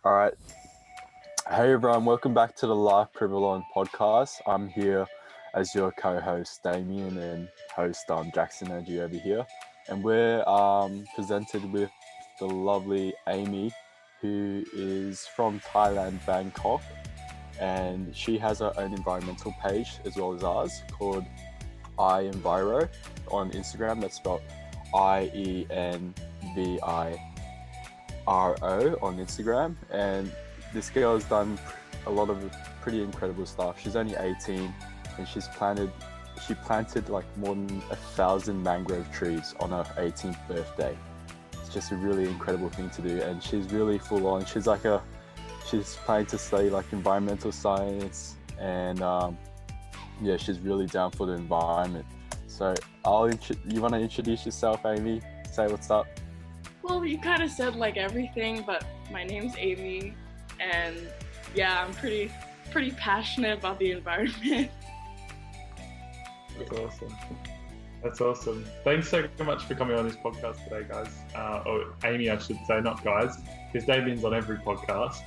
All right. Hey everyone, welcome back to the Life Privilege podcast. I'm here as your co-host Damien and host Jackson Edgy over here, and we're presented with the lovely Aimie, who is from Thailand, Bangkok, and she has her own environmental page as well as ours called iEnviro on Instagram. That's spelled IENVIRO on Instagram, and this girl has done a lot of pretty incredible stuff. She's only 18, and she planted like more than 1,000 mangrove trees on her 18th birthday. It's just a really incredible thing to do, and she's really full on. She's planning to study like environmental science, and yeah, she's really down for the environment. So you want to introduce yourself, Aimie? Say what's up. Well, you kind of said like everything, but my name's Aimie, and yeah, I'm pretty passionate about the environment. That's awesome. That's awesome. Thanks so much for coming on this podcast today, guys. Or Aimie, I should say, not guys, because Damien's on every podcast.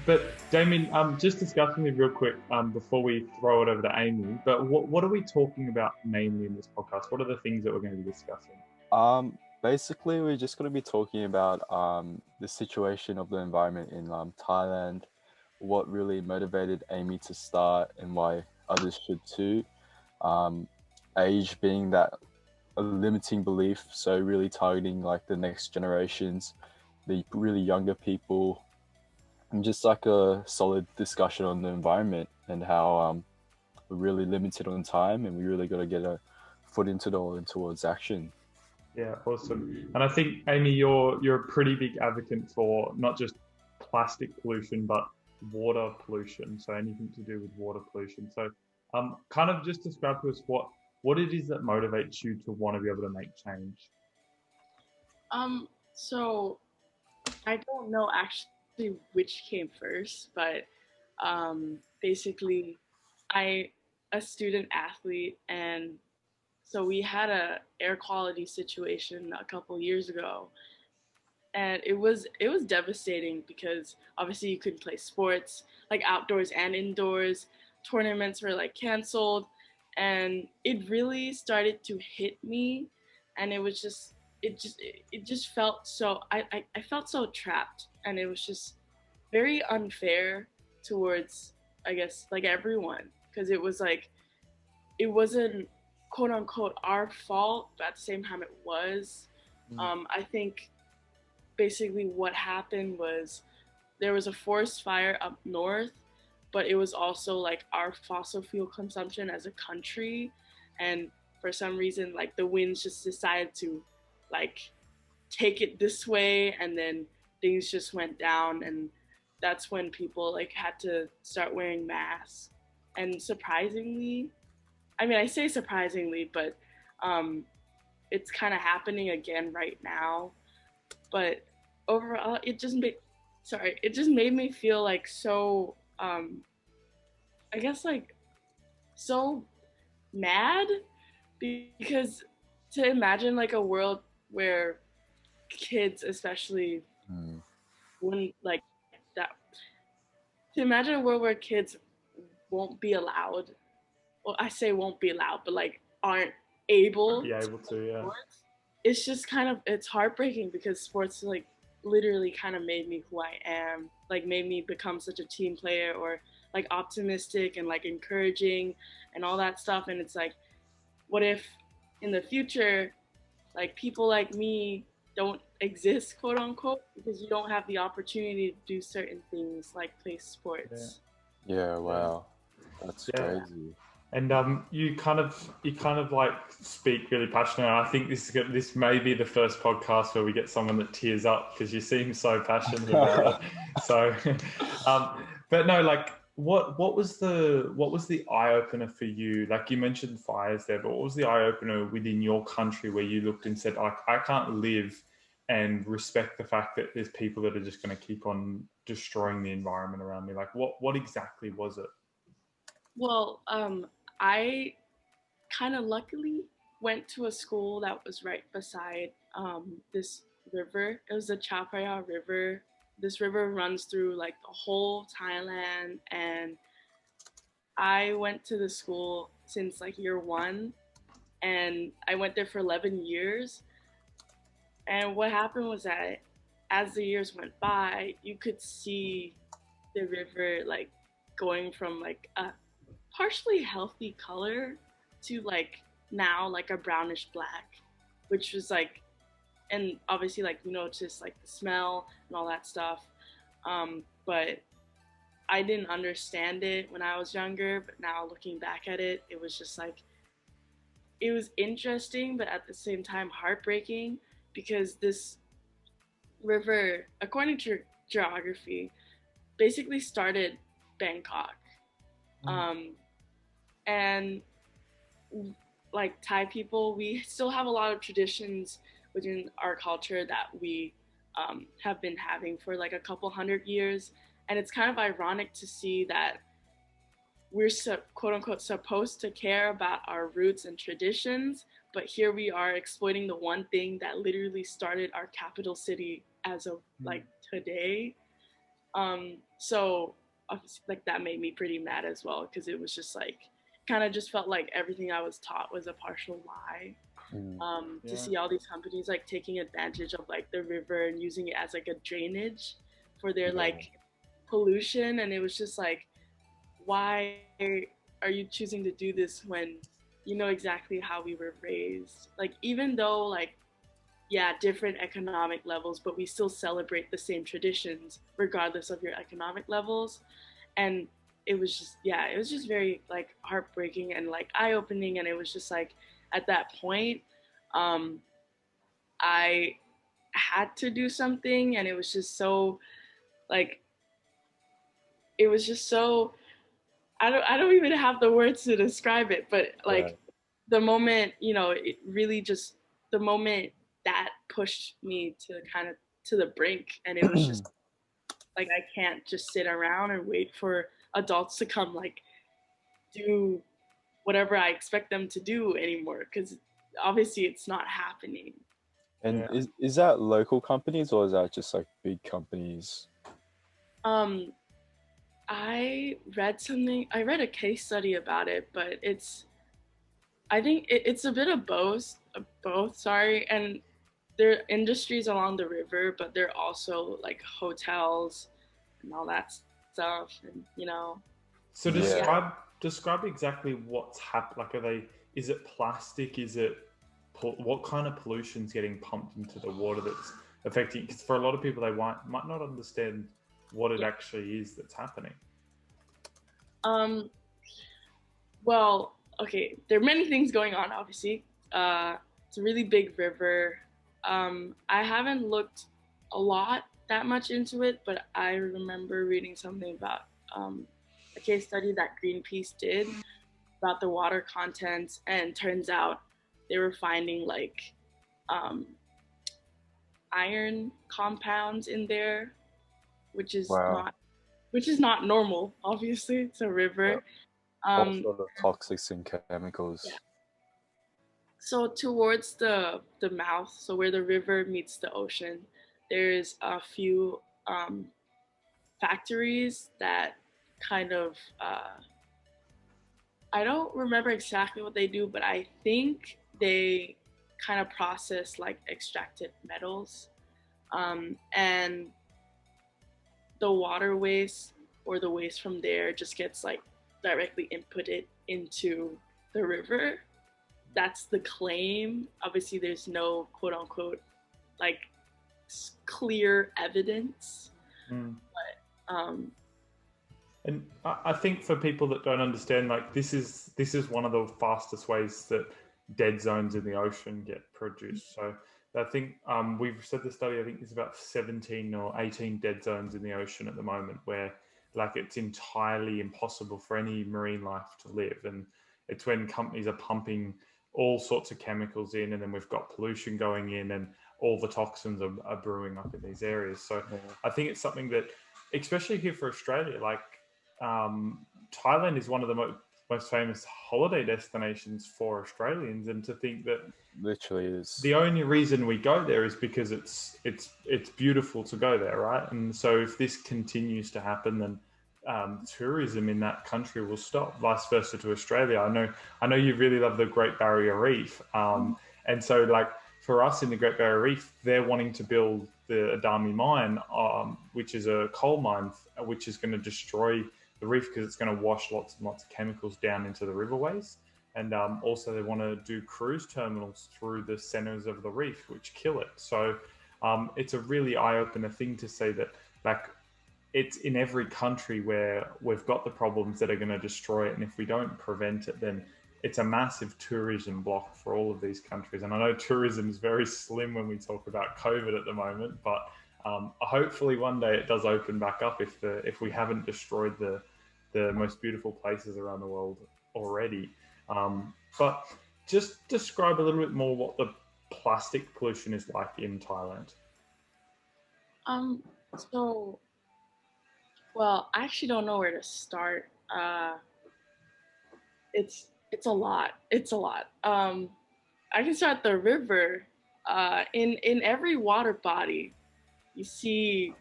But Damien, just discussing it real quick before we throw it over to Aimie. But what are we talking about mainly in this podcast? What are the things that we're going to be discussing? Basically, we're just going to be talking about the situation of the environment in Thailand, what really motivated Aimie to start, and why others should too. Age being that a limiting belief, so really targeting like the next generations, the really younger people, and just like a solid discussion on the environment and how we're really limited on time, and we really got to get a foot into it and towards action. Yeah, awesome. And I think, Aimie, you're a pretty big advocate for not just plastic pollution, but water pollution. So anything to do with water pollution. So kind of just describe to us what it is that motivates you to want to be able to make change. So I don't know actually which came first, but basically, a student athlete, and so we had a air quality situation a couple years ago, and it was devastating because obviously you couldn't play sports like outdoors and indoors. Tournaments were like canceled, and it really started to hit me, and it just felt so I felt so trapped, and it was just very unfair towards, I guess, like everyone, because it was like it wasn't quote unquote our fault, but at the same time it was. I think basically what happened was there was a forest fire up north, but it was also like our fossil fuel consumption as a country, and for some reason like the winds just decided to like take it this way, and then things just went down, and that's when people like had to start wearing masks. And surprisingly, I mean, I say surprisingly, but it's kind of happening again right now. But overall, it just made me feel like so I guess like so mad, because to imagine like a world where kids especially wouldn't like that, to imagine a world where kids won't be allowed, well, I say won't be allowed, but like aren't able Be able to, yeah. sports, it's just kind of, it's heartbreaking, because sports like literally kind of made me who I am, like made me become such a team player, or like optimistic and like encouraging and all that stuff. And it's like, what if in the future like people like me don't exist, quote unquote, because you don't have the opportunity to do certain things like play sports. Yeah, wow, that's Yeah. crazy. And you kind of like speak really passionate. I think this may be the first podcast where we get someone that tears up, because you seem so passionate about it. So, but no, like what was the eye opener for you? Like you mentioned fires there, but what was the eye opener within your country where you looked and said, I can't live and respect the fact that there's people that are just going to keep on destroying the environment around me? Like what exactly was it? Well, I kind of luckily went to a school that was right beside this river. It was the Chao Phraya River this river runs through like the whole Thailand, and I went to the school since like year one, and I went there for 11 years. And what happened was that as the years went by, you could see the river like going from like a partially healthy color to like now like a brownish black, which was like, and obviously like you notice like the smell and all that stuff. But I didn't understand it when I was younger, but now looking back at it, it was just like, it was interesting, but at the same time heartbreaking, because this river, according to geography, basically started Bangkok. And like Thai people, we still have a lot of traditions within our culture that we have been having for like a couple hundred years. And it's kind of ironic to see that we're quote unquote supposed to care about our roots and traditions, but here we are exploiting the one thing that literally started our capital city as of like today. So obviously like that made me pretty mad as well, because it was just like, kind of just felt like everything I was taught was a partial lie. To see all these companies like taking advantage of like the river and using it as like a drainage for their like pollution. And it was just like, why are you choosing to do this when you know exactly how we were raised? Like, even though like, yeah, different economic levels, but we still celebrate the same traditions regardless of your economic levels. And it was just, yeah, it was just very like heartbreaking and like eye-opening. And it was just like, at that point, I had to do something, and it was just so like, it was just so, I don't even have the words to describe it, but like the moment, you know, it really just, the moment that pushed me to kind of to the brink. And it was just like, I can't just sit around and wait for adults to come like do whatever I expect them to do anymore, because obviously it's not happening. And is that local companies or is that just like big companies? I read a case study about it, but I think it's a bit of both, sorry. And there are industries along the river, but there are also like hotels and all that stuff, and you know. So describe exactly what's happened. Like, is it plastic? Is it, what kind of pollution's getting pumped into the water that's affecting? Because for a lot of people, they might not understand what it actually is that's happening. Well, okay, there are many things going on, obviously. It's a really big river. I haven't looked that much into it, but I remember reading something about a case study that Greenpeace did about the water contents, and turns out they were finding like iron compounds in there, which is not normal. Obviously, it's a river. All sort of toxics and chemicals. Yeah. So towards the mouth, so where the river meets the ocean, there's a few factories that kind of I don't remember exactly what they do, but I think they kind of process like extracted metals, and the water waste or the waste from there just gets like directly inputted into the river. That's the claim. Obviously, there's no quote unquote like clear evidence. But and I think for people that don't understand, like this is one of the fastest ways that dead zones in the ocean get produced. So I think we've said the study, I think there's about 17 or 18 dead zones in the ocean at the moment where like it's entirely impossible for any marine life to live. And it's when companies are pumping all sorts of chemicals in, and then we've got pollution going in, and all the toxins are brewing up in these areas. So I think it's something that, especially here for Australia, like Thailand is one of the most famous holiday destinations for Australians, and to think that Literally is. the only reason we go there is because it's beautiful to go there, right? And so if this continues to happen, then tourism in that country will stop. Vice versa to Australia. I know you really love the Great Barrier Reef, and so like for us in the Great Barrier Reef, they're wanting to build the Adami mine, which is a coal mine, which is going to destroy the reef because it's going to wash lots and lots of chemicals down into the riverways. And also they want to do cruise terminals through the centers of the reef, which kill it. So it's a really eye-opener thing to say that, like, it's in every country where we've got the problems that are going to destroy it. And if we don't prevent it, then it's a massive tourism block for all of these countries. And I know tourism is very slim when we talk about COVID at the moment, but hopefully one day it does open back up if we haven't destroyed the most beautiful places around the world already. But just describe a little bit more what the plastic pollution is like in Thailand. Well, I actually don't know where to start. It's a lot. It's a lot. I can start the river. In every water body, you see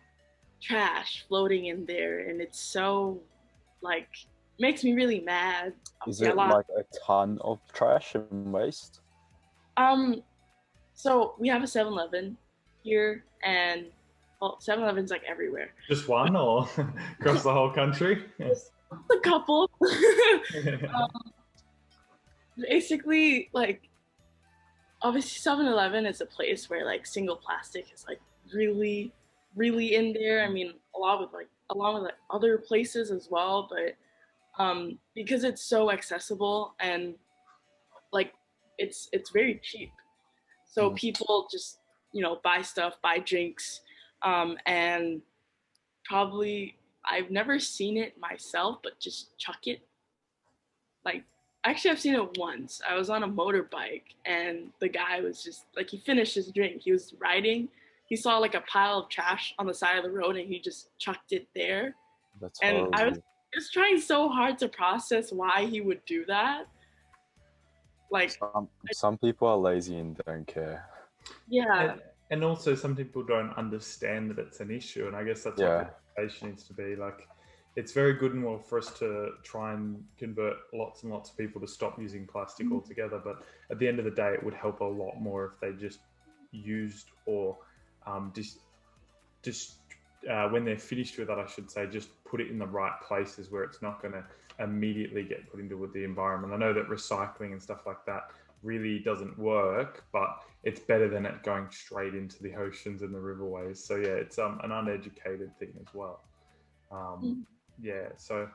trash floating in there, and it's so like makes me really mad. Is it like a ton of trash and waste? So we have a 7-Eleven here, and 7-Eleven's like everywhere. Just one, or across the whole country? Just a couple. Basically, like, obviously 7-Eleven is a place where like single plastic is like really, really in there. I mean, along with like other places as well, but because it's so accessible and like it's very cheap, so people just buy stuff, buy drinks, and probably I've never seen it myself, but just chuck it. Like, actually I've seen it once. I was on a motorbike and the guy was just like, he finished his drink, he was riding, he saw like a pile of trash on the side of the road and he just chucked it there. That's and horrible. I was just trying so hard to process why he would do that. Like, some people are lazy and don't care. Yeah. And also some people don't understand that it's an issue, and I guess that's what education needs to be. Like, it's very good and well for us to try and convert lots and lots of people to stop using plastic altogether, but at the end of the day, it would help a lot more if they just used or when they're finished with that, I should say, just put it in the right places where it's not going to immediately get put into the environment. I know that recycling and stuff like that really doesn't work, but it's better than it going straight into the oceans and the riverways. So yeah, it's an uneducated thing as well. So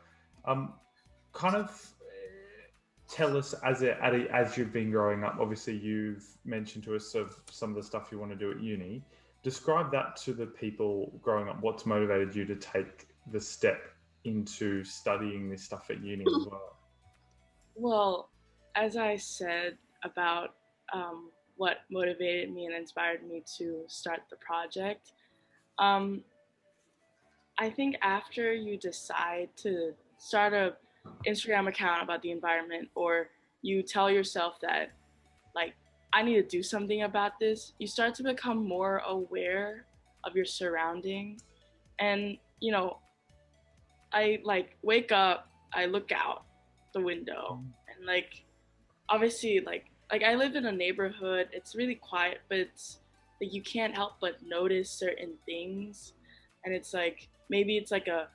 kind of tell us, as you've been growing up, obviously you've mentioned to us of some of the stuff you want to do at uni. Describe that to the people growing up. What's motivated you to take the step into studying this stuff at uni as well? Well, as I said about what motivated me and inspired me to start the project, I think after you decide to start a Instagram account about the environment, or you tell yourself that, like, I need to do something about this, you start to become more aware of your surroundings. And, I like wake up, I look out the window, and like, obviously, like I live in a neighborhood, it's really quiet, but it's like you can't help but notice certain things. And it's like, maybe it's like a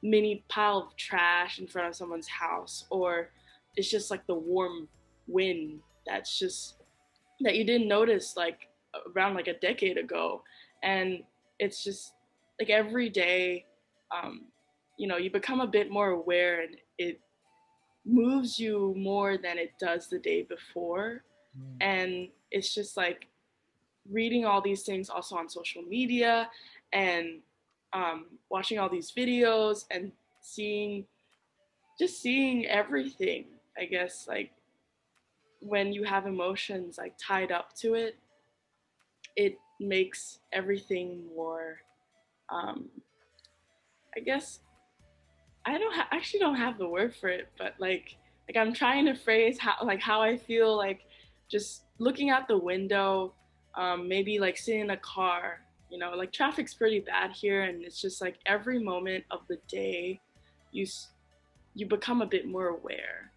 mini pile of trash in front of someone's house, or it's just like the warm wind that you didn't notice like around like a decade ago. And it's just like every day, you become a bit more aware, and it moves you more than it does the day before. And it's just like reading all these things also on social media, and watching all these videos, and seeing everything. I guess, like, when you have emotions like tied up to it, it makes everything more, I guess, I actually don't have the word for it, but like, like I'm trying to phrase how I feel, like just looking out the window, maybe like sitting in a car, you know, like traffic's pretty bad here, and it's just like every moment of the day, you you become a bit more aware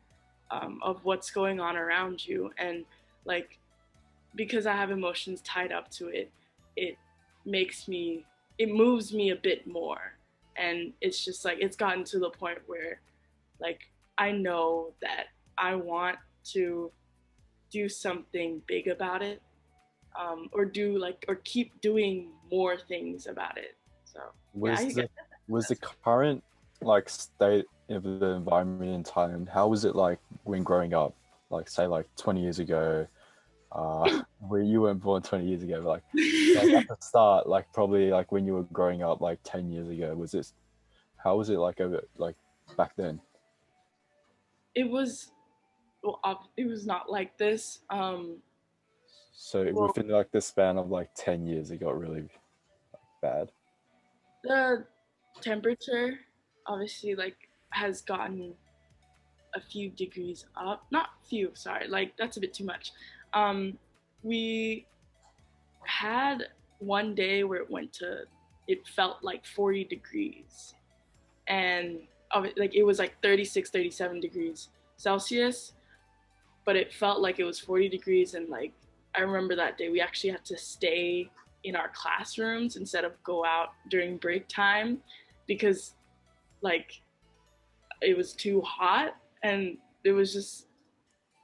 of what's going on around you, and like because I have emotions tied up to it, it makes me, it moves me a bit more, and it's just like it's gotten to the point where like I know that I want to do something big about it, or do like or keep doing more things about it. So yeah, Was I the guess was the current like state of the environment in Thailand, how was it like when growing up? Like say like 20 years ago, where you weren't born 20 years ago, but like at the start, like probably like when you were growing up like 10 years ago, was this, how was it like over like back then? it was, well, it was not like this. So Well, within like the span of like 10 years, it got really bad. the temperature obviously like has gotten a few degrees up. Not few, sorry, like that's a bit too much. We had one day where it felt like 40 degrees, and like it was like 36, 37 degrees Celsius, but it felt like it was 40 degrees. And like I remember that day we actually had to stay in our classrooms instead of go out during break time, because like it was too hot, and it was just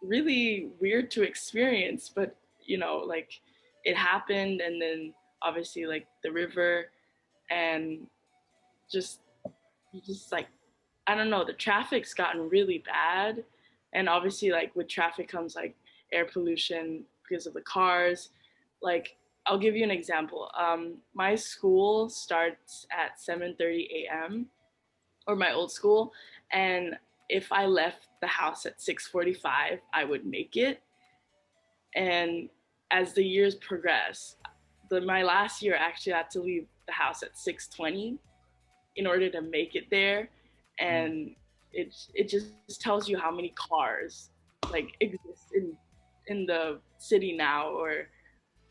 really weird to experience. But you know, like it happened, and then obviously like the river, and just like I don't know, the traffic's gotten really bad, and obviously like with traffic comes like air pollution because of the cars. Like I'll give you an example. My school starts at 7:30 a.m., or my old school, and if I left the house at 6:45, I would make it. And as the years progress, my last year I actually had to leave the house at 6:20 in order to make it there. And it just tells you how many cars like exist in the city now, or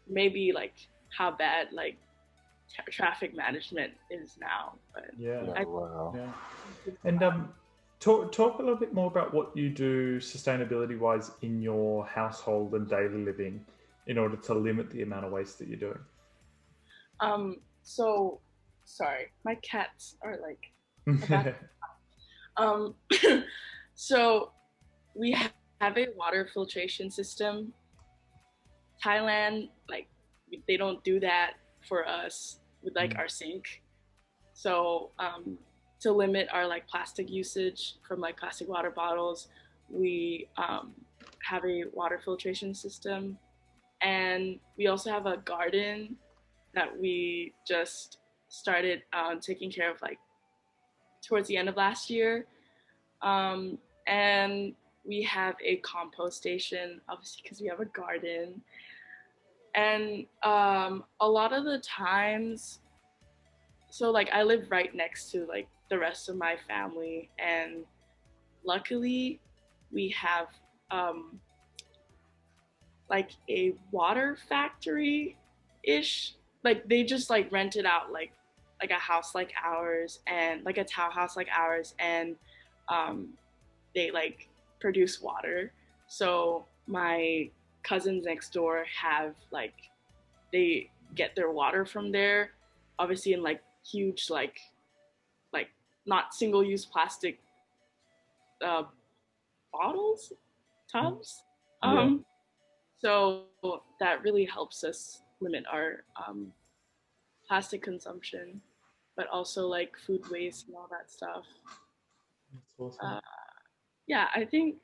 maybe like how bad like traffic management is now. But Yeah. Yeah, wow. Yeah. And talk a little bit more about what you do sustainability wise in your household and daily living in order to limit the amount of waste that you're doing. So sorry, my cats are like about, so we have a water filtration system. Thailand, like they don't do that for us with like our sink. So to limit our like plastic usage from like plastic water bottles, we have a water filtration system, and we also have a garden that we just started taking care of like towards the end of last year. And we have a compost station, obviously, because we have a garden. And a lot of the times, so like I live right next to like the rest of my family, and luckily we have like a water factory ish. Like they just like rent it out like a house like ours, and like a townhouse like ours, and they like produce water. So my cousins next door have like, they get their water from there, obviously in like huge like not single use plastic bottles, tubs. Yeah. So that really helps us limit our plastic consumption, but also like food waste and all that stuff. That's awesome. Yeah, I think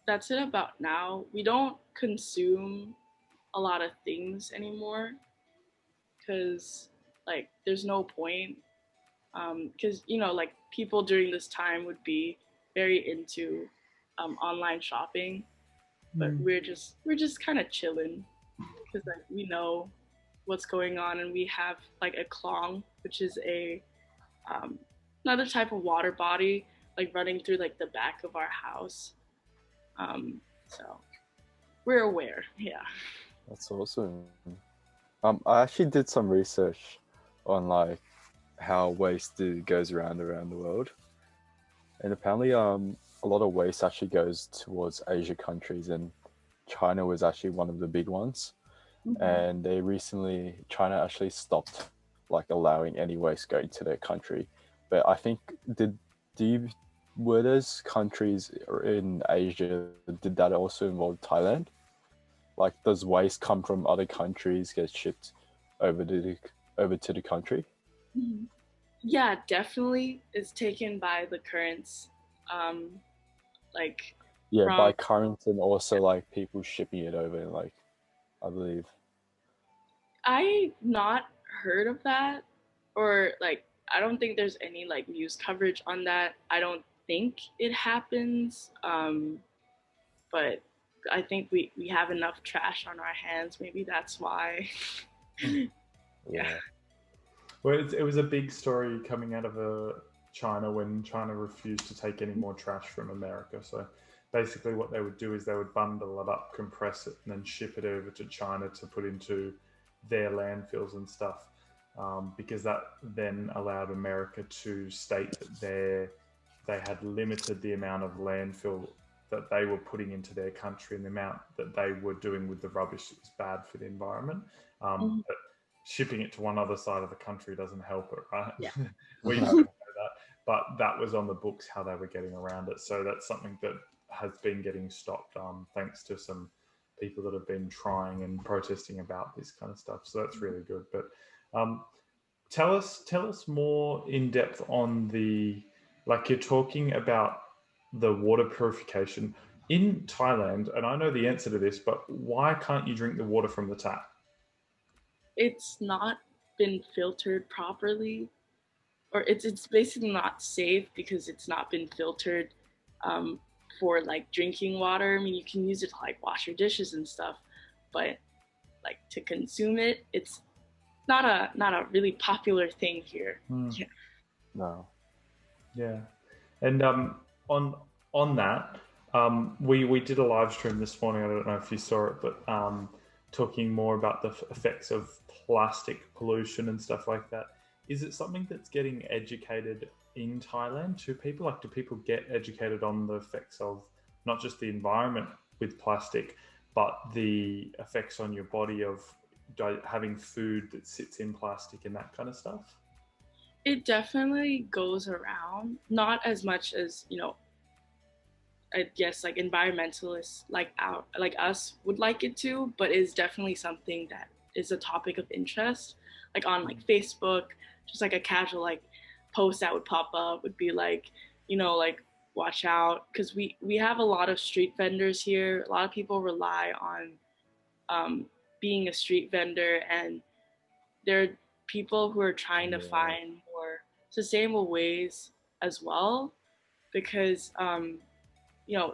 that's it about now. We don't consume a lot of things anymore because like there's no point, because you know like people during this time would be very into online shopping, but we're just kind of chilling because like we know what's going on, and we have like a clong, which is a another type of water body like running through like the back of our house. So we're aware. Yeah. That's awesome. I actually did some research on like how waste goes around the world, and apparently, a lot of waste actually goes towards Asia countries, and China was actually one of the big ones. Mm-hmm. And China actually stopped like allowing any waste going to their country. But I think do you were those countries in Asia, did that also involve Thailand? Like, does waste come from other countries get shipped over to the country? Mhm. Yeah, definitely. It's taken by the currents, like Yeah, from. by current and also like people shipping it over, like I believe. I not heard of that, or like I don't think there's any like news coverage on that. I don't think it happens, but I think we have enough trash on our hands. Maybe that's why. Yeah. Yeah. Well, it was a big story coming out of China when China refused to take any more trash from America. So basically, what they would do is they would bundle it up, compress it, and then ship it over to China to put into their landfills and stuff. Because that then allowed America to state that they had limited the amount of landfill that they were putting into their country, and the amount that they were doing with the rubbish that was bad for the environment. Mhm. But shipping it to one other side of the country doesn't help it, right? Yeah. We don't know that, but that was on the books how they were getting around it. So that's something that has been getting stopped, thanks to some people that have been trying and protesting about this kind of stuff. So that's really good. But tell us more in depth on like you're talking about the water purification in Thailand, and I know the answer to this, but why can't you drink the water from the tap? It's not been filtered properly, or it's basically not safe because it's not been filtered, um, for like drinking water. I mean, you can use it to like wash your dishes and stuff, but like to consume it, it's not a really popular thing here. Yeah. No. Yeah, and on that, we did a live stream this morning. I don't know if you saw it, but talking more about the effects of plastic pollution and stuff like that. Is it something that's getting educated in Thailand to people? Like, do people get educated on the effects of not just the environment with plastic, but the effects on your body of having food that sits in plastic and that kind of stuff? It definitely goes around, not as much as, I guess like environmentalists like us would like it to, but it's definitely something that is a topic of interest. Like on like Facebook, just like a casual like post that would pop up would be like, like watch out, because we have a lot of street vendors here. A lot of people rely on, um, being a street vendor, and there are people who are trying to Yeah. find more sustainable ways as well, because,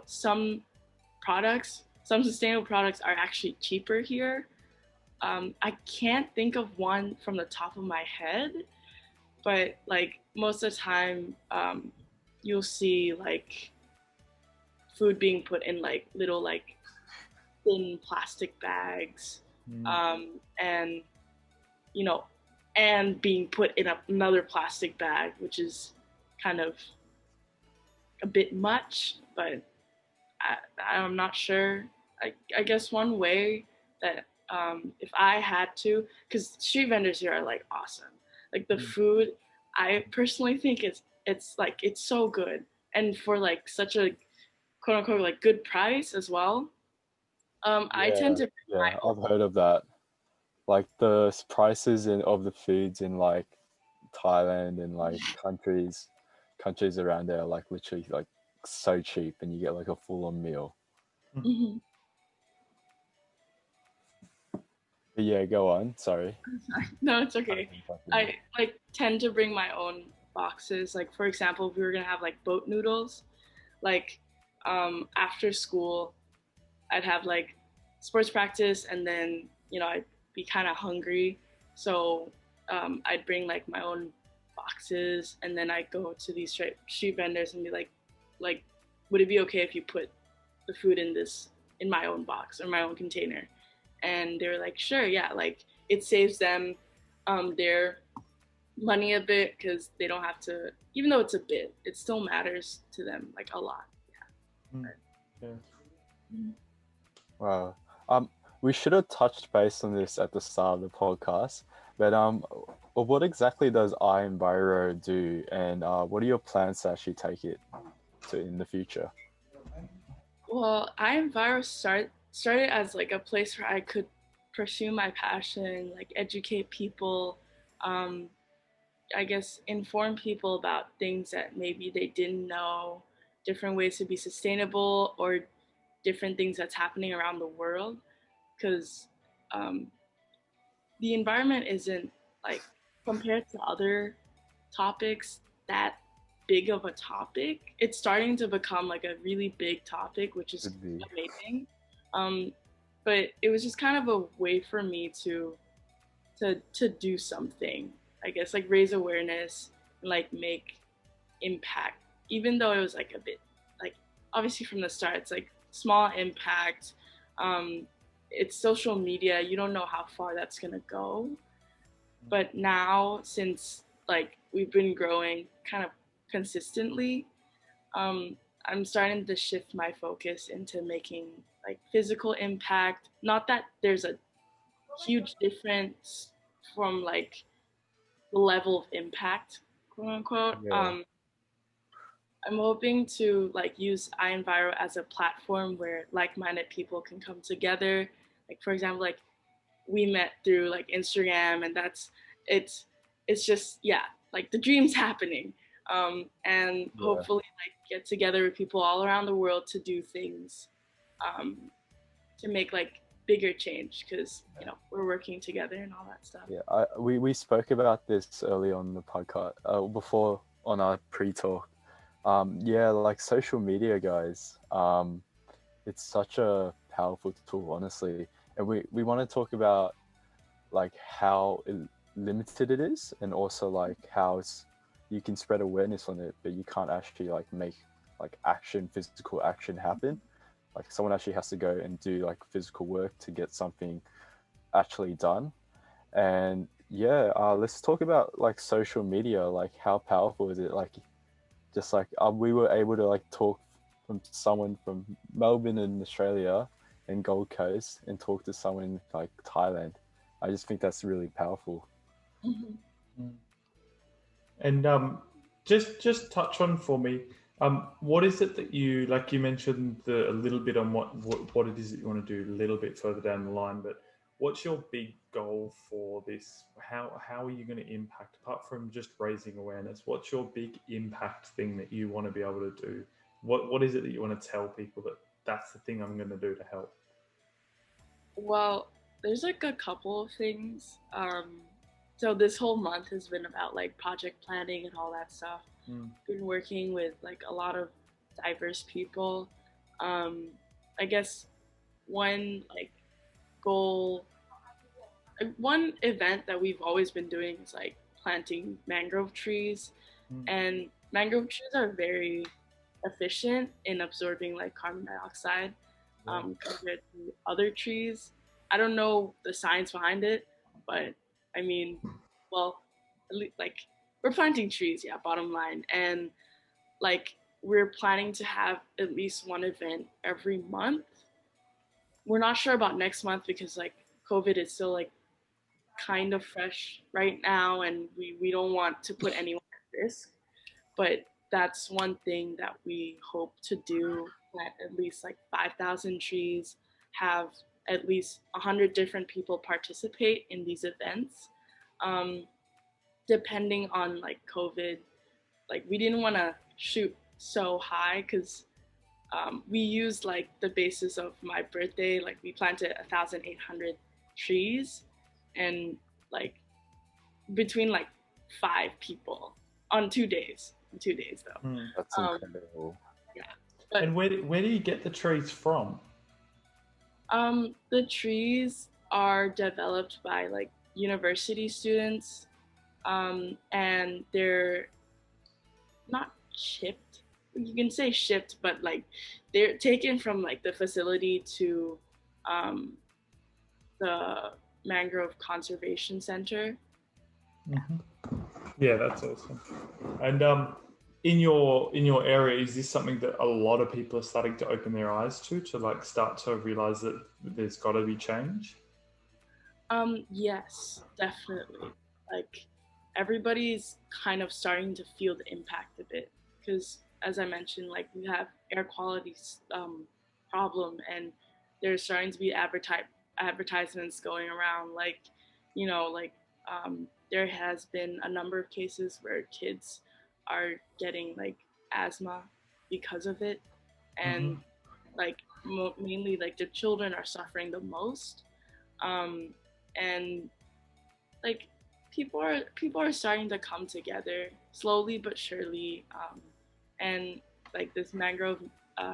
some sustainable products are actually cheaper here. I can't think of one from the top of my head, but like most of the time, you'll see like food being put in like little like thin plastic bags, and you know, and being put in another plastic bag, which is kind of a bit much, but I'm not sure. I guess one way that, if I had to, because street vendors here are like awesome. Like the food, I personally think it's so good, and for like such a quote unquote like good price as well. I Yeah, tend to bring my yeah, own. I've heard of that. Like the prices of the foods in like Thailand and like countries around there are like literally like so cheap, and you get like a full-on meal. Mhm. But yeah, go on. Sorry. No, it's I've okay. interrupted you. I like tend to bring my own boxes. Like for example, if we were gonna have like boat noodles, like, after school, I'd have like sports practice, and then I'd be kind of hungry, so, I'd bring like my own boxes, and then I'd go to these street vendors and be like, would it be okay if you put the food in my own box or my own container. And they were like, sure, yeah, like it saves them their money a bit because they don't have to, even though it's a bit, it still matters to them like a lot. Yeah. Wow. We should have touched base on this at the start of the podcast, but what exactly does iEnviro do, and what are your plans to actually take it to in the future? Well, iEnviro started as like a place where I could pursue my passion, like educate people, I guess inform people about things that maybe they didn't know, different ways to be sustainable, or different things that's happening around the world. Because um, the environment isn't like compared to other topics that big of a topic. It's starting to become like a really big topic, which is Could be. amazing. But it was just kind of a way for me to do something, I guess, like raise awareness and like make impact, even though it was like a bit like obviously from the start it's like small impact. It's social media, you don't know how far that's gonna go, but now since like we've been growing kind of consistently, I'm starting to shift my focus into making like physical impact. Not that there's a huge difference from like the level of impact, quote unquote. Yeah. I'm hoping to like use iEnviro as a platform where like-minded people can come together. Like for example, like we met through like Instagram, and it's it's just yeah, like the dream's happening. And Yeah. hopefully like get together with people all around the world to do things um, to make like bigger change because you know we're working together and all that stuff. Yeah, we spoke about this early on the podcast, before on our pre-talk. Yeah, like social media, guys. It's such a powerful tool, honestly, and we want to talk about like how limited it is, and also like how you can spread awareness on it, but you can't actually like make like physical action happen. Like someone actually has to go and do like physical work to get something actually done. And yeah, let's talk about like social media. Like how powerful is it? Like just like we were able to like talk from someone from Melbourne in Australia and Gold Coast and talk to someone in like Thailand. I just think that's really powerful. Mm-hmm. And just touch on for me. What is it that you like? You mentioned a little bit on what it is that you want to do a little bit further down the line, but what's your big goal for this? How are you going to impact, apart from just raising awareness? What's your big impact thing that you want to be able to do? What is it that you want to tell people that that's the thing I'm going to do to help? Well, there's like a couple of things. So this whole month has been about like project planning and all that stuff. Been working with like a lot of diverse people. I guess one like goal, one event that we've always been doing is like planting mangrove trees, and mangrove trees are very efficient in absorbing like carbon dioxide compared to other trees. I don't know the science behind it, but I mean, well, like we're planting trees, yeah, bottom line. And like we're planning to have at least one event every month. We're not sure about next month because like COVID is still like kind of fresh right now, and we don't want to put anyone at risk. But that's one thing that we hope to do, plant at least like 5,000 trees, have at least 100 different people participate in these events. Depending on like COVID, like we didn't want to shoot so high because we used like the basis of my birthday, like we planted 1,800 trees, and like between like 5 people on 2 days. 2 days though. That's incredible. Yeah. But, and where do you get the trees from? The trees are developed by like university students, and they're not chipped. you can say shipped, but like they're taken from like the facility to um, the mangrove conservation center. Yeah, that's awesome. And in your area, is this something that a lot of people are starting to open their eyes to like start to realize that there's got to be change? Yes, definitely. Like everybody's kind of starting to feel the impact of it because, as I mentioned, like we have air quality problem, and there's starting to be advertisements going around. Like, like there has been a number of cases where kids are getting like asthma because of it, and like mainly like the children are suffering the most. Um, and like people are starting to come together slowly but surely, and like this mangrove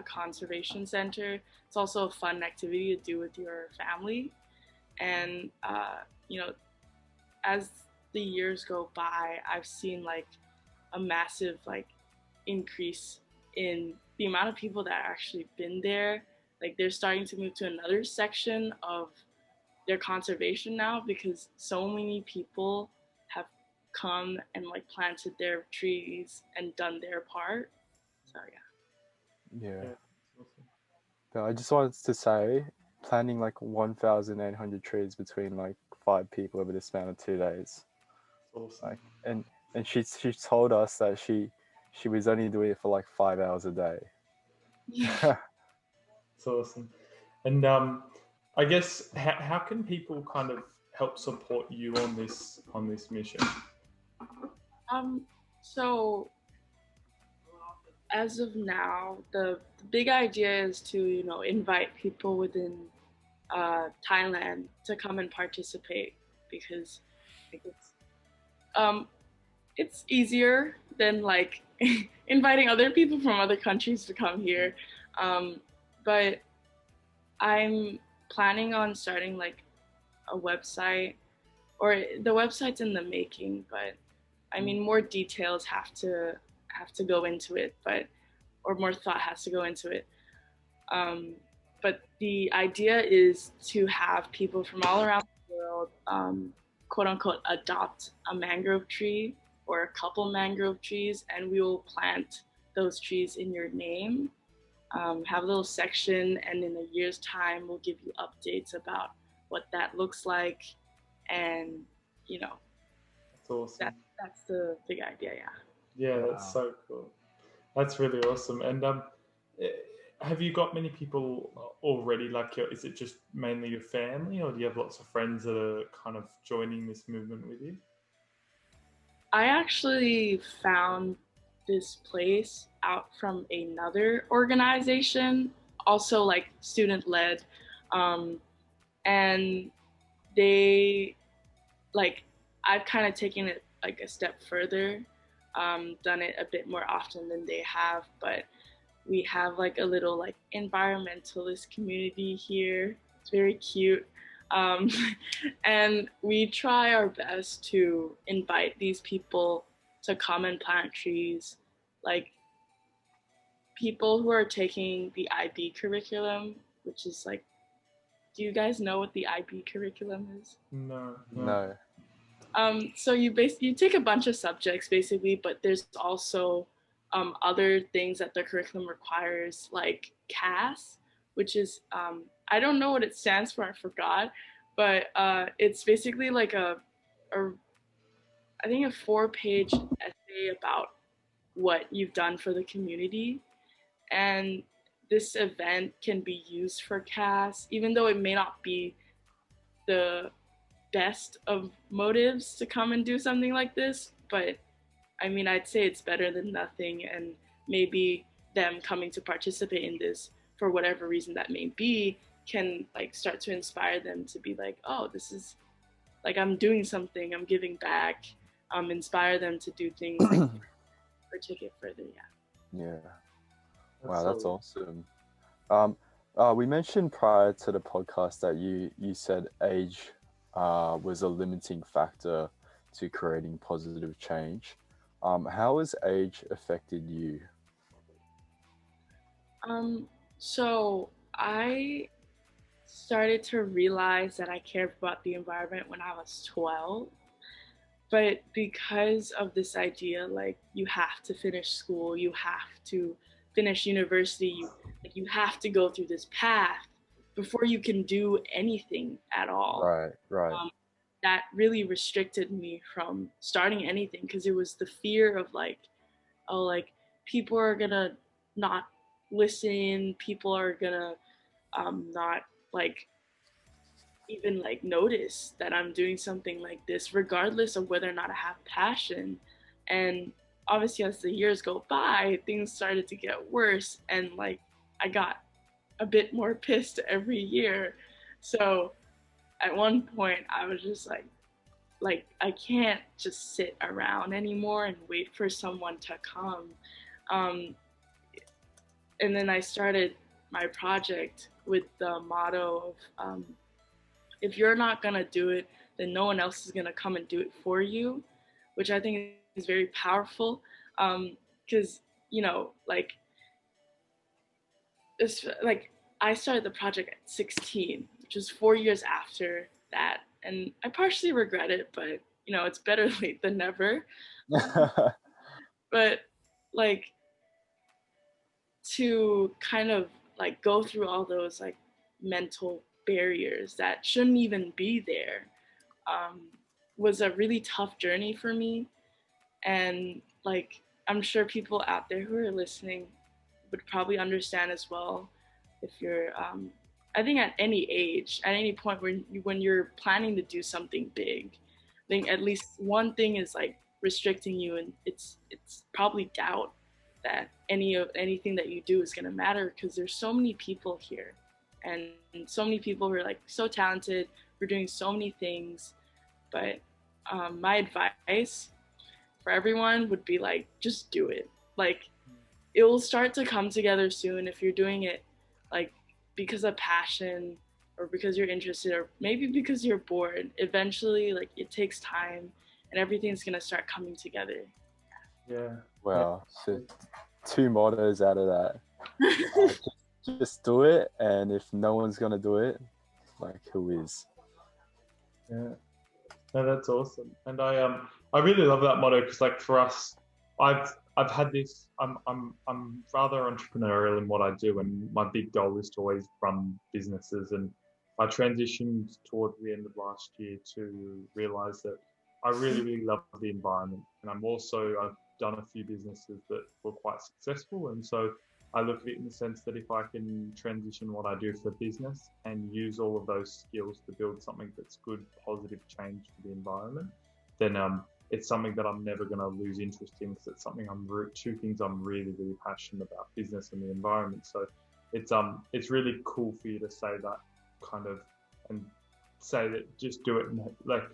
conservation center, it's also a fun activity to do with your family. And as the years go by, I've seen like a massive like increase in the amount of people that actually been there. Like they're starting to move to another section of their conservation now because so many people have come and like planted their trees and done their part. So yeah. Yeah. Yeah, awesome. But I just wanted to say, planting like 1,800 trees between like 5 people over the span of 2 days. Awesome. Like, and she told us that she was only doing it for like 5 hours a day. It's awesome. And I guess how can people kind of help support you on this mission? So as of now, the big idea is to invite people within Thailand to come and participate because like, it's easier than like inviting other people from other countries to come here. But I'm planning on starting like a website, or the website's in the making, but I mean more details have to go into it, or more thought has to go into it. But the idea is to have people from all around the world, quote unquote, adopt a mangrove tree or a couple mangrove trees, and we will plant those trees in your name. Have a little section, and in a year's time, we'll give you updates about what that looks like, and That's awesome. that's the big idea. Yeah, that's so cool. That's really awesome. And have you got many people already? Like, is it just mainly your family, or do you have lots of friends that are kind of joining this movement with you? I actually found this place out from another organization, also like student led, and they like I've kind of taken it like a step further, done it a bit more often than they have, but we have like a little like environmentalist community here. It's very cute. Um, and we try our best to invite these people to come and plant trees. Like people who are taking the IB curriculum, which is like, do you guys know what the IB curriculum is? No. So you take a bunch of subjects basically, but there's also other things that the curriculum requires, like CAS, which is I don't know what it stands for, I forgot, but it's basically like I think a 4-page essay about what you've done for the community, and this event can be used for CAS, even though it may not be the best of motives to come and do something like this, but I mean, I'd say it's better than nothing, and maybe them coming to participate in this for whatever reason that may be can like start to inspire them to be like, oh, this is like I'm doing something, I'm giving back, inspire them to do things like, or take it further. Yeah. Wow, that's awesome. We mentioned prior to the podcast that you said age was a limiting factor to creating positive change. How has age affected you? So I started to realize that I cared about the environment when I was 12. But because of this idea, like you have to finish school, you have to finish university, you have to go through this path before you can do anything at all. Right, right, Um, that really restricted me from starting anything because it was the fear of like, oh, like people are gonna not listen, people are gonna not like even like notice that I'm doing something like this, regardless of whether or not I have passion. And obviously, as the years go by, things started to get worse, and like I got a bit more pissed every year. So at one point, I was just like I can't just sit around anymore and wait for someone to come. Um, and then I started my project with the motto of if you're not gonna do it, then no one else is gonna come and do it for you, which I think is very powerful. Because you know, like I started the project at 16, which was 4 years after that, and I partially regret it, but you know, it's better late than never. But like to kind of like go through all those like mental barriers that shouldn't even be there um, was a really tough journey for me. And like, I'm sure people out there who are listening would probably understand as well if you're, I think at any age, at any point when you're planning to do something big, I think at least one thing is like restricting you, and it's probably doubt that anything that you do is gonna matter because there's so many people here, and so many people who are like so talented, we're doing so many things, but my advice for everyone would be like just do it. Like it will start to come together soon if you're doing it like because of passion or because you're interested or maybe because you're bored. Eventually, like it takes time and everything's gonna start coming together. Yeah. Wow, so two mottos out of that. Just do it, and if no one's gonna do it, like who is? Yeah. No, that's awesome. And I really love that motto because like for us, I've had this. I'm rather entrepreneurial in what I do, and my big goal is to always run businesses. And I transitioned towards the end of last year to realize that I really love the environment, and I've done a few businesses that were quite successful, and so I look at it in the sense that if I can transition what I do for business and use all of those skills to build something that's good, positive change for the environment, then it's something that I'm never going to lose interest in because it's something two things I'm really passionate about: business and the environment. So it's really cool for you to say that kind of and say that just do it like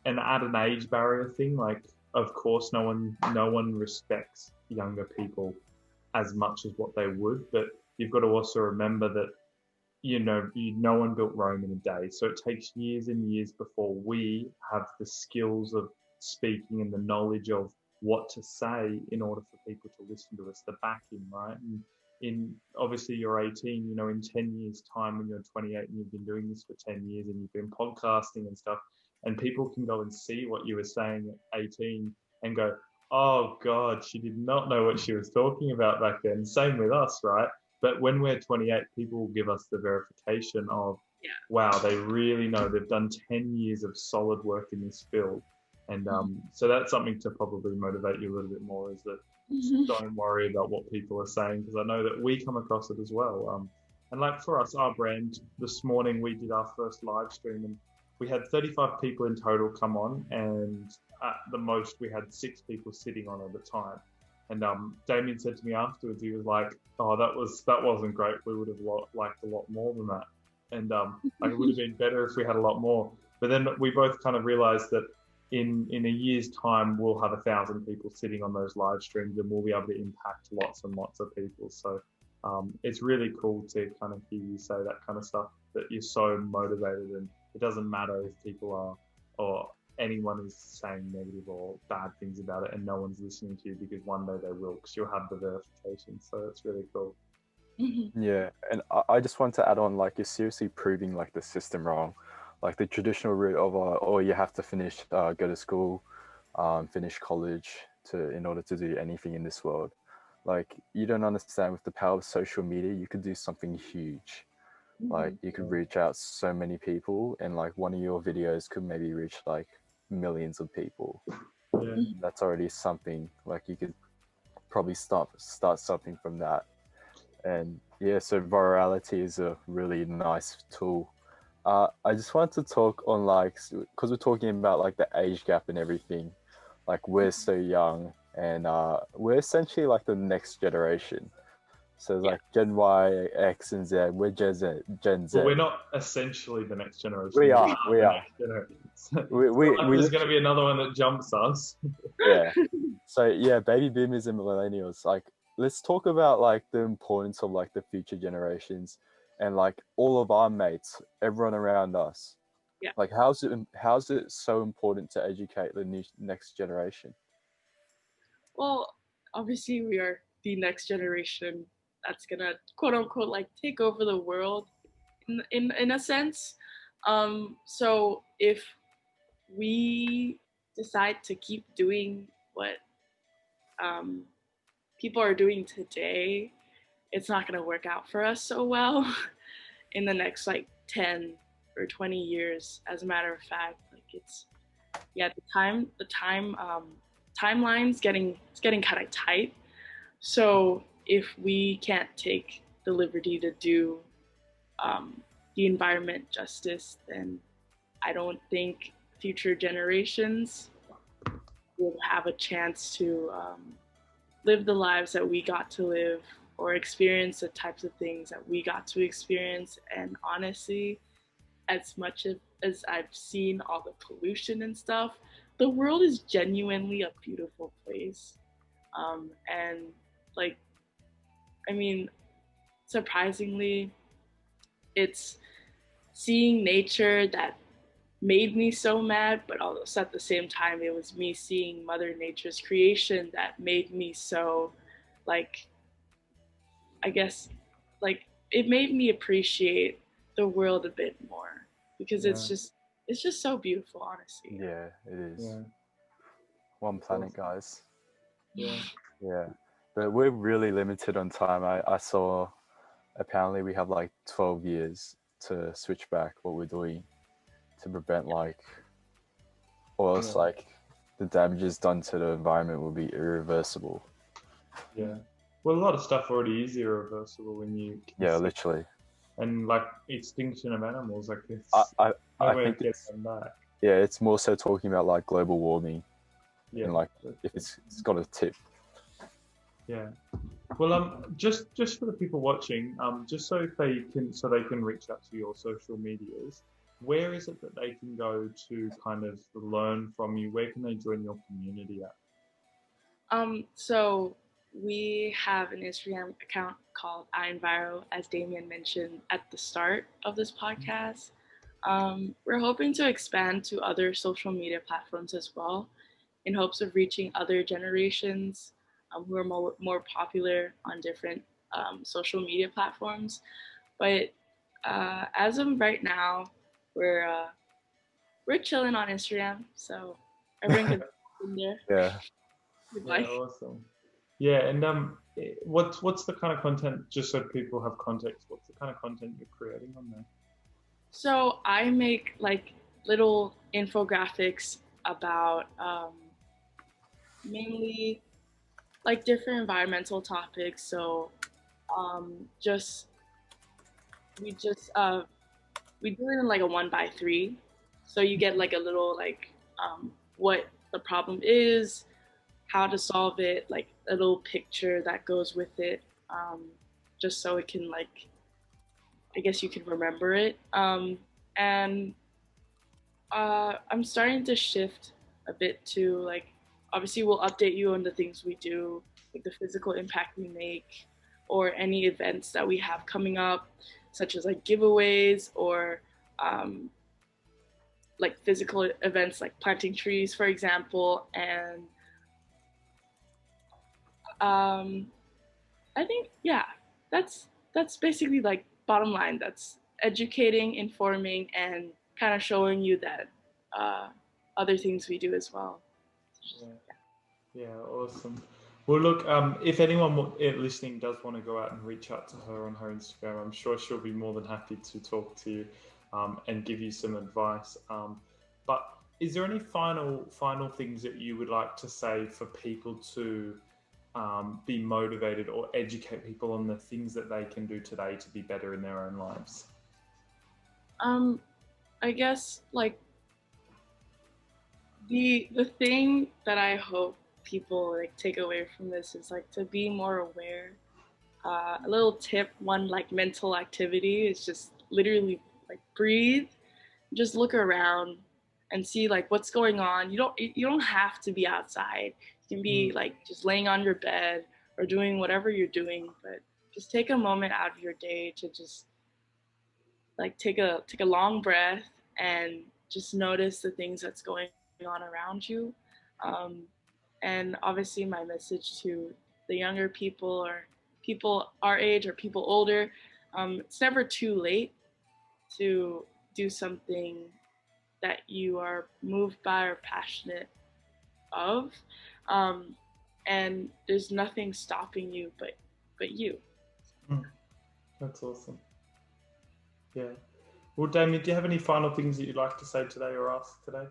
and add an age barrier thing. Like of course no one respects younger people as much as what they would, but you've got to also remember that no one built Rome in a day, so it takes years and years before we have the skills of speaking and the knowledge of what to say in order for people to listen to us, the backing, right? And in obviously you're 18, in 10 years time when you're 28 and you've been doing this for 10 years and you've been podcasting and stuff, and people can go and see what you were saying at 18 and go, oh God, she did not know what she was talking about back then. Same with us, right? But when we're 28, people will give us the verification of, wow, they really know. They've done 10 years of solid work in this field. And so that's something to probably motivate you a little bit more, is that don't worry about what people are saying, because I know that we come across it as well. And like for us, our brand, this morning we did our first live stream and we had 35 people in total come on, and at the most we had 6 people sitting on at the time. And Damien said to me afterwards, he was like, "Oh, that wasn't great. We would have liked a lot more than that, and like it would have been better if we had a lot more." But then we both kind of realised that in a year's time we'll have 1,000 people sitting on those live streams, and we'll be able to impact lots and lots of people. So it's really cool to kind of hear you say that kind of stuff, that you're so motivated, and it doesn't matter if people are or anyone is saying negative or bad things about it and no one's listening to you, because one day they will, because you'll have the verification. So it's really cool. Yeah, and I just want to add on, like, you're seriously proving like the system wrong, like the traditional route of oh, you have to finish, go to school, finish college to in order to do anything in this world. Like, you don't understand, with the power of social media, you could do something huge. Like, Mhm. you could reach out so many people, and like one of your videos could maybe reach like millions of people. Yeah. Mhm. That's already something. Like, you could probably start something from that. And yeah, so virality is a really nice tool. I just wanted to talk on, like, because we're talking about like the age gap and everything. Like, we're so young, and we're essentially like the next generation. So it's Yeah. like Gen Y, X, and Z. We're Gen Z. Gen Z. But we're not essentially the next generation. We We are. are We the are. next generation. We It's not we like we there's going to literally, be another one that jumps us. yeah. So yeah, baby boomers and millennials. Like, let's talk about like the importance of like the future generations, and like all of our mates, everyone around us. Yeah. Like, how's it so important to educate the next generation? Well, obviously we are the next generation that's gonna quote unquote like take over the world in a sense. So if we decide to keep doing what um, people are doing today, it's not gonna work out for us so well in the next like 10 or 20 years. As a matter of fact, like it's yeah, the timeline's getting kind of tight. So if we can't take the liberty to do um, the environment justice, then I don't think future generations will have a chance to live the lives that we got to live or experience the types of things that we got to experience. And honestly, as much as I've seen all the pollution and stuff, the world is genuinely a beautiful place. And like, I mean, surprisingly, it's seeing nature that made me so mad, but also at the same time, it was me seeing Mother Nature's creation that made me so, like, I guess, like, it made me appreciate the world a bit more because Yeah. it's just so beautiful, honestly. Yeah, it is. Yeah. One planet, Awesome. guys. Yeah. Yeah, but we're really limited on time. I saw, apparently we have like 12 years to switch back what we're doing to prevent, like, or else Yeah. like the damages done to the environment will be irreversible. Yeah. Well, a lot of stuff already is irreversible when you Yeah, consider, literally. and like extinction of animals, like it's I no I way of think getting it's, them back. yeah, it's more so talking about like global warming, Yeah. and like if it's got a tip. Yeah. Well, just for the people watching, just so they can reach out to your social medias, where is it that they can go to kind of learn from you? Where can they join your community at? So we have an Instagram account called iEnviro, as Damien mentioned at the start of this podcast. We're hoping to expand to other social media platforms as well, in hopes of reaching other generations who are more popular on different social media platforms. But as of right now, we're uh, we're chilling on Instagram, so everyone can in there. Yeah. Yeah, awesome. Yeah, and what's the kind of content? Just so people have context, what's the kind of content you're creating on there? So I make like little infographics about mainly like different environmental topics. So just we just we do it in like a 1 by 3, so you get like a little like what the problem is, how to solve it, like a little picture that goes with it, just so it can like I guess you can remember it. And I'm starting to shift a bit to like obviously we'll update you on the things we do, like the physical impact we make, or any events that we have coming up, such as like giveaways or um, like physical events like planting trees, for example. And I think yeah, that's that's basically like bottom line. That's educating, informing, and kind of showing you that other things we do as well. Yeah. Yeah, awesome. Well, look, if anyone listening does want to go out and reach out to her on her Instagram, I'm sure she'll be more than happy to talk to you and give you some advice. But is there any final things that you would like to say for people to be motivated or educate people on the things that they can do today to be better in their own lives? I guess like the thing that I hope people like take away from this is like to be more aware. A little tip, one like mental activity is just literally like breathe, just look around and see like what's going on. You don't have to be outside. You can be like just laying on your bed or doing whatever you're doing, but just take a moment out of your day to just like take a long breath and just notice the things that's going on around you. And obviously my message to the younger people or people our age or people older, it's never too late to do something that you are moved by or passionate of. And there's nothing stopping you but you. That's awesome. Yeah. Well, Damien, do you have any final things that you'd like to say today or ask today?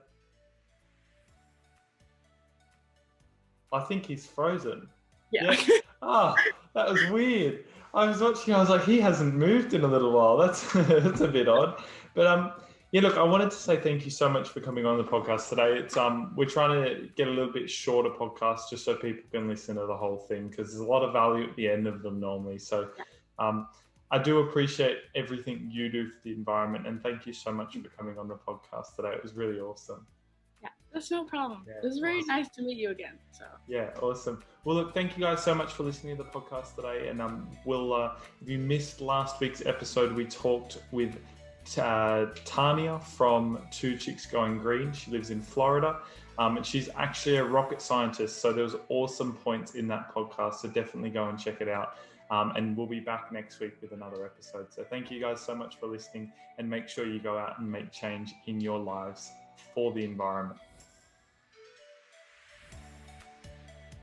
I think he's frozen. Yeah. That was weird. I was watching, I was like, he hasn't moved in a little while. That's a bit odd. But yeah, look, I wanted to say thank you so much for coming on the podcast today. It's we're trying to get a little bit shorter podcast just so people can listen to the whole thing because there's a lot of value at the end of them normally. So I do appreciate everything you do for the environment, and thank you so much for coming on the podcast today. It was really awesome. Yeah, that's no problem. Yeah, it was very nice to meet you again. So yeah, awesome. Well, look, thank you guys so much for listening to the podcast today. And we'll if you missed last week's episode, we talked with Tania from Two Chicks Going Green. She lives in Florida, and she's actually a rocket scientist. So there was awesome points in that podcast. So definitely go and check it out. And we'll be back next week with another episode. So thank you guys so much for listening, and make sure you go out and make change in your lives for the environment.